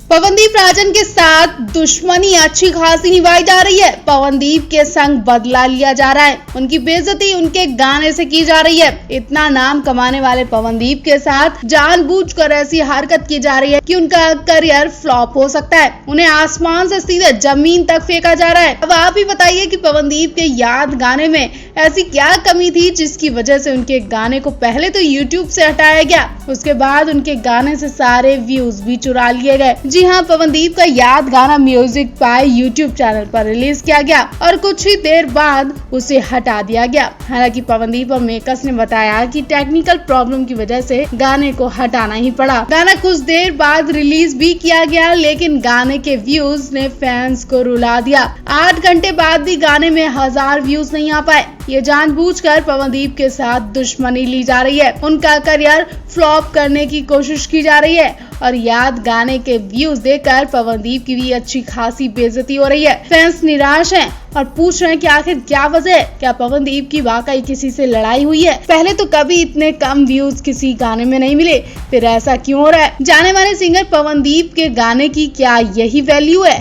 पवनदीप राजन के साथ दुश्मनी अच्छी खासी निभाई जा रही है। पवनदीप के संग बदला लिया जा रहा है, उनकी बेइज्जती उनके गाने से की जा रही है। इतना नाम कमाने वाले पवनदीप के साथ जानबूझकर ऐसी हरकत की जा रही है कि उनका करियर फ्लॉप हो सकता है। उन्हें आसमान से सीधे जमीन तक फेंका जा रहा है। अब आप ही बताइए कि पवनदीप के याद गाने में ऐसी क्या कमी थी जिसकी वजह से उनके गाने को पहले तो YouTube से हटाया गया, उसके बाद उनके गाने से सारे व्यूज भी चुरा लिए गए। जी हाँ, पवनदीप का याद गाना म्यूजिक बाय YouTube चैनल पर रिलीज किया गया और कुछ ही देर बाद उसे हटा दिया गया। हालांकि पवनदीप और मेकर्स ने बताया कि टेक्निकल प्रॉब्लम की वजह से गाने को हटाना ही पड़ा। गाना कुछ देर बाद रिलीज भी किया गया, लेकिन गाने के व्यूज ने फैंस को रुला दिया। 8 घंटे बाद भी गाने में 1000 व्यूज नहीं आ पाए। ये जानबूझकर पवनदीप के साथ दुश्मनी ली जा रही है, उनका करियर फ्लॉप करने की कोशिश की जा रही है और याद गाने के व्यूज देखकर पवनदीप की भी अच्छी खासी बेइज्जती हो रही है। फैंस निराश हैं और पूछ रहे हैं कि आखिर क्या वजह है, क्या पवनदीप की वाकई किसी से लड़ाई हुई है? पहले तो कभी इतने कम व्यूज किसी गाने में नहीं मिले, फिर ऐसा क्यों हो रहा है? जाने माने सिंगर पवनदीप के गाने की क्या यही वैल्यू है?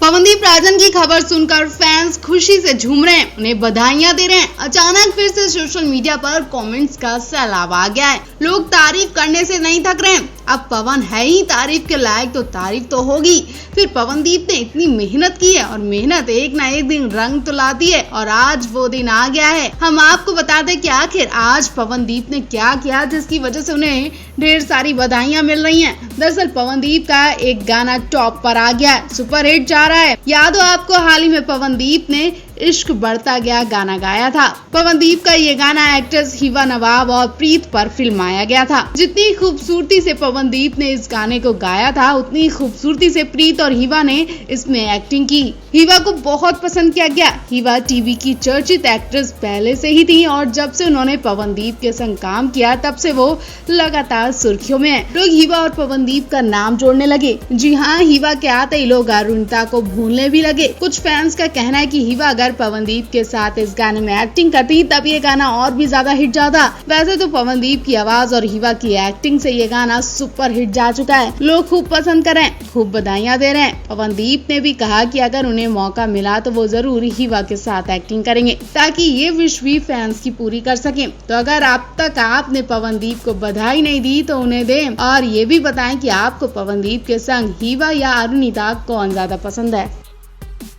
पवनदीप राजन की खबर सुनकर फैंस खुशी से झूम रहे हैं, उन्हें बधाइयां दे रहे हैं। अचानक फिर से सोशल मीडिया पर कमेंट्स का सैलाब आ गया है। लोग तारीफ करने से नहीं थक रहे हैं। अब पवन है ही तारीफ के लायक तो तारीफ तो होगी। फिर पवनदीप ने इतनी मेहनत की है और मेहनत एक ना एक दिन रंग तो लाती है और आज वो दिन आ गया है। हम आपको बता दें कि आखिर आज पवनदीप ने क्या किया जिसकी वजह से उन्हें ढेर सारी बधाइयां मिल रही हैं। दरअसल पवनदीप का एक गाना टॉप पर आ गया है, सुपर हिट जा रहा है। याद हो आपको, हाल ही में पवनदीप ने इश्क बढ़ता गया गाना गाया था। पवनदीप का ये गाना एक्ट्रेस हिबा नवाब और प्रीत पर फिल्माया गया था। जितनी खूबसूरती से पवनदीप ने इस गाने को गाया था, उतनी खूबसूरती से प्रीत और हिबा ने इसमें एक्टिंग की। हिबा को बहुत पसंद किया गया। हिबा टीवी की चर्चित एक्ट्रेस पहले से ही थी और जब से उन्होंने पवनदीप के संग काम किया तब से वो लगातार सुर्खियों में है। लोग हिबा और पवनदीप का नाम जोड़ने लगे। जी हाँ, हिबा के आते ही लोग अरुणिता को भूलने भी लगे। कुछ फैंस का कहना है कि हिबा अगर पवनदीप के साथ इस गाने में एक्टिंग करती तब ये गाना और भी ज्यादा हिट जाता। वैसे तो पवनदीप की आवाज और हिबा की एक्टिंग से ये गाना सुपर हिट जा चुका है। लोग खूब पसंद कर रहे हैं, खूब बधाइयां दे रहे हैं। पवनदीप ने भी कहा कि अगर उन्हें मौका मिला तो वो जरूर हिबा के साथ एक्टिंग करेंगे ताकि ये विश भी फैंस की पूरी कर सके। तो अगर अब तक आपने पवनदीप को बधाई नहीं दी तो उन्हें दें और ये भी बताएं कि आपको पवनदीप के संग हिबा या अरुणिता कौन ज्यादा पसंद है।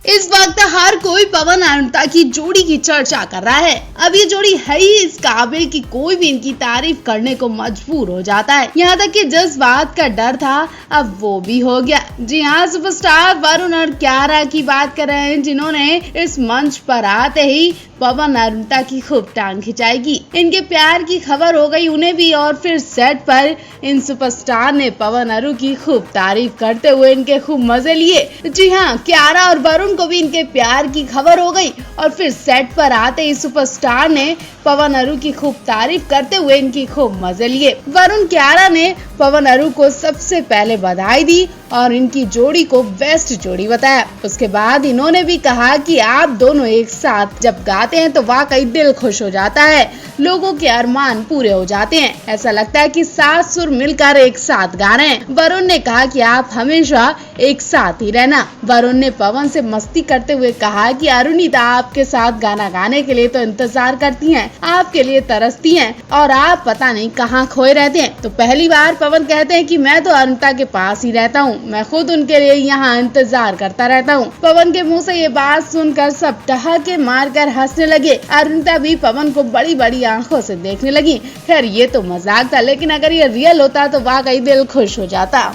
इस वक्त हर कोई पवन अरुणिता की जोड़ी की चर्चा कर रहा है। अब ये जोड़ी है ही इस काबिल कि कोई भी इनकी तारीफ करने को मजबूर हो जाता है। यहाँ तक कि जिस बात का डर था अब वो भी हो गया। जी हाँ, सुपरस्टार वरुण और कियारा की बात कर रहे हैं, जिन्होंने इस मंच पर आते ही पवन अरुणिता की खूब टांग खिंचाएगी। इनके प्यार की खबर हो गई उन्हें भी और फिर सेट पर इन सुपरस्टार ने पवन अरु की खूब तारीफ करते हुए इनके खूब मजे लिए। जी हाँ, कियारा और वरुण को भी इनके प्यार की खबर हो गई और फिर सेट पर आते ही सुपरस्टार ने पवन अरु की खूब तारीफ करते हुए इनकी खूब मजे लिए। वरुण कियारा ने पवन अरु को सबसे पहले बधाई दी और इनकी जोड़ी को बेस्ट जोड़ी बताया। उसके बाद इन्होंने भी कहा कि आप दोनों एक साथ जब गाते हैं तो वाकई दिल खुश हो जाता है, लोगों के अरमान पूरे हो जाते हैं। ऐसा लगता है कि 7 सुर मिलकर एक साथ गा रहे हैं। वरुण ने कहा कि आप हमेशा एक साथ ही रहना। वरुण ने पवन से मस्ती करते हुए कहा कि अरुणिता आपके साथ गाना गाने के लिए तो इंतजार करती हैं, आपके लिए तरसती हैं और आप पता नहीं कहाँ खोए रहते हैं। तो पहली बार पवन कहते हैं कि मैं तो अरुणिता के पास ही रहता हूँ, मैं खुद उनके लिए यहाँ इंतजार करता रहता हूँ। पवन के मुंह से ये बात सुनकर सब ठहाके मारकर हंसने लगे। अरुणिता भी पवन को बड़ी बड़ी आंखों से देखने लगी। खैर ये तो मजाक था, लेकिन अगर ये रियल होता तो वाकई दिल खुश हो जाता।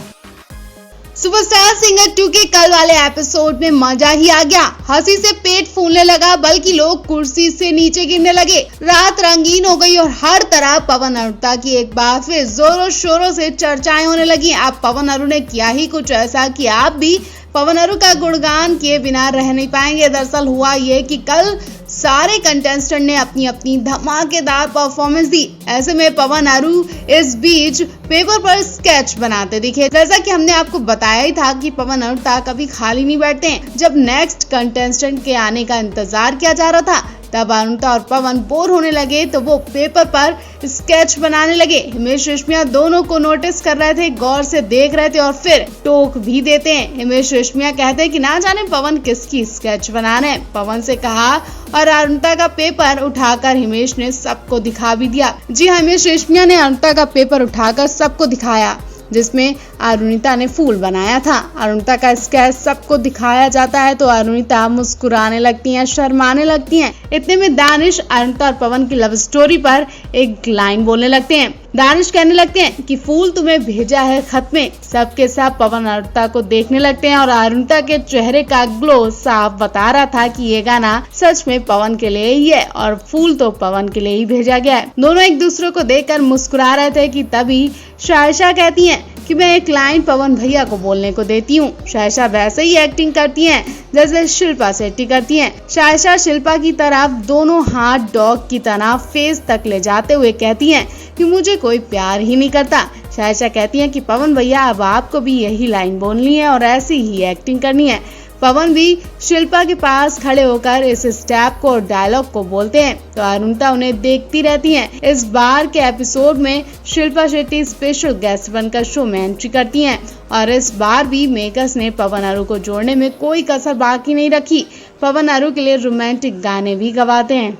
सुपरस्टार सिंगर 2 के कल वाले एपिसोड में मजा ही आ गया। हंसी से पेट फूलने लगा, बल्कि लोग कुर्सी से नीचे गिरने लगे। रात रंगीन हो गई और हर तरफ पवन अरुणिता की एक बार फिर जोरों शोरों से चर्चाएं होने लगी। अब पवन अरु ने किया ही कुछ ऐसा कि आप भी पवन अरु का गुणगान किए बिना रह नहीं पाएंगे। दरअसल हुआ ये कि कल सारे कंटेस्टेंट ने अपनी अपनी धमाकेदार परफॉर्मेंस दी। ऐसे में पवन अरु इस बीच पेपर पर स्केच बनाते दिखे। जैसा कि हमने आपको बताया ही था कि पवन अरुणिता कभी खाली नहीं बैठते हैं। जब नेक्स्ट कंटेस्टेंट के आने का इंतजार किया जा रहा था तब अरुणिता और पवन बोर होने लगे तो वो पेपर पर स्केच बनाने लगे। हिमेश रेशमिया दोनों को नोटिस कर रहे थे, गौर से देख रहे थे और फिर टोक भी देते हैं। हिमेश रेशमिया कहते हैं कि ना जाने पवन किसकी स्केच बना रहे हैं। पवन से कहा और अरुणिता का पेपर उठाकर हिमेश ने सबको दिखा भी दिया। जी हाँ, हिमेश रेशमिया ने अरुणिता का पेपर उठाकर सबको दिखाया जिसमें अरुणिता ने फूल बनाया था। अरुणिता का स्केच सबको दिखाया जाता है तो अरुणिता मुस्कुराने लगती हैं, शर्माने लगती हैं। इतने में दानिश अरुणिता और पवन की लव स्टोरी पर एक लाइन बोलने लगते हैं। दानिश कहने लगते हैं कि फूल तुम्हें भेजा है खत में। सबके साथ पवन अरुणिता को देखने लगते हैं और अरुणिता के चेहरे का ग्लो साफ बता रहा था कि ये गाना सच में पवन के लिए ही है और फूल तो पवन के लिए ही भेजा गया है। दोनों एक दूसरे को देखकर मुस्कुरा रहे थे कि तभी शायशा कहती हैं कि मैं एक लाइन पवन भैया को बोलने को देती हूँ। शायशा वैसे ही एक्टिंग करती हैं जैसे शिल्पा शेट्टी करती हैं। शायशा शिल्पा की तरफ दोनों हाथ डॉग की तरह फेस तक ले जाते हुए कहती हैं कि मुझे कोई प्यार ही नहीं करता। शायशा कहती हैं कि पवन भैया अब आपको भी यही लाइन बोलनी है और ऐसी ही एक्टिंग करनी है। पवन भी शिल्पा के पास खड़े होकर इस स्टेप को और डायलॉग को बोलते हैं तो अरुणिता उन्हें देखती रहती हैं। इस बार के एपिसोड में शिल्पा शेट्टी स्पेशल गेस्ट बनकर शो में एंट्री करती हैं और इस बार भी मेकर्स ने पवन अरु को जोड़ने में कोई कसर बाकी नहीं रखी। पवन अरु के लिए रोमांटिक गाने भी गवाते हैं।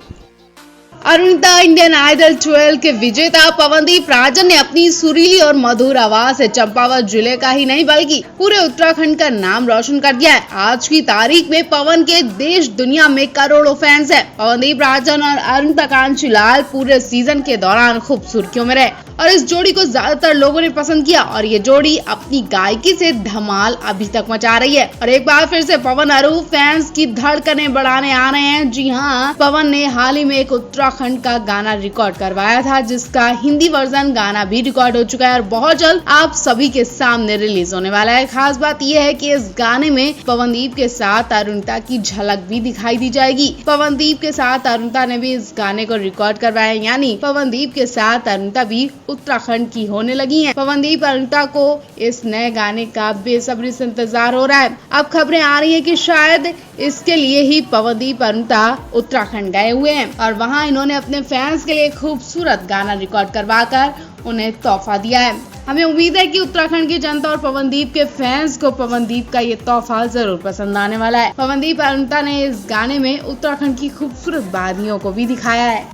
अरुणिता इंडियन आइडल 12 के विजेता पवनदीप राजन ने अपनी सुरीली और मधुर आवाज से चंपावत जिले का ही नहीं बल्कि पूरे उत्तराखंड का नाम रोशन कर दिया है। आज की तारीख में पवन के देश दुनिया में करोड़ों फैंस हैं। पवनदीप राजन और अरुणिता कांचीलाल पूरे सीजन के दौरान खूब सुर्खियों में रहे और इस जोड़ी को ज्यादातर लोगों ने पसंद किया और ये जोड़ी अपनी गायकी से धमाल अभी तक मचा रही है। और एक बार फिर से पवन अरु फैंस की धड़कनें बढ़ाने आ रहे हैं। जी हाँ, पवन ने हाल ही में एक उत्तराखंड का गाना रिकॉर्ड करवाया था जिसका हिंदी वर्जन गाना भी रिकॉर्ड हो चुका है और बहुत जल्द आप सभी के सामने रिलीज होने वाला है। खास बात यह है कि इस गाने में पवनदीप के साथ अरुणिता की झलक भी दिखाई दी जाएगी। पवनदीप के साथ अरुणिता ने भी इस गाने को रिकॉर्ड करवाया, यानी पवनदीप के साथ अरुणिता भी उत्तराखंड की होने लगी हैं। पवनदीप अरुणिता को इस नए गाने का बेसब्री से इंतजार हो रहा है। अब खबरें आ रही हैं कि शायद इसके लिए ही पवनदीप अरुणिता उत्तराखंड गए हुए हैं और वहां इन्होंने अपने फैंस के लिए खूबसूरत गाना रिकॉर्ड करवाकर उन्हें तोहफा दिया है। हमें उम्मीद है कि उत्तराखंड की जनता और पवनदीप के फैंस को पवनदीप का ये तोहफा जरूर पसंद आने वाला है। पवनदीप अरुणिता ने इस गाने में उत्तराखंड की खूबसूरत वादियों को भी दिखाया है।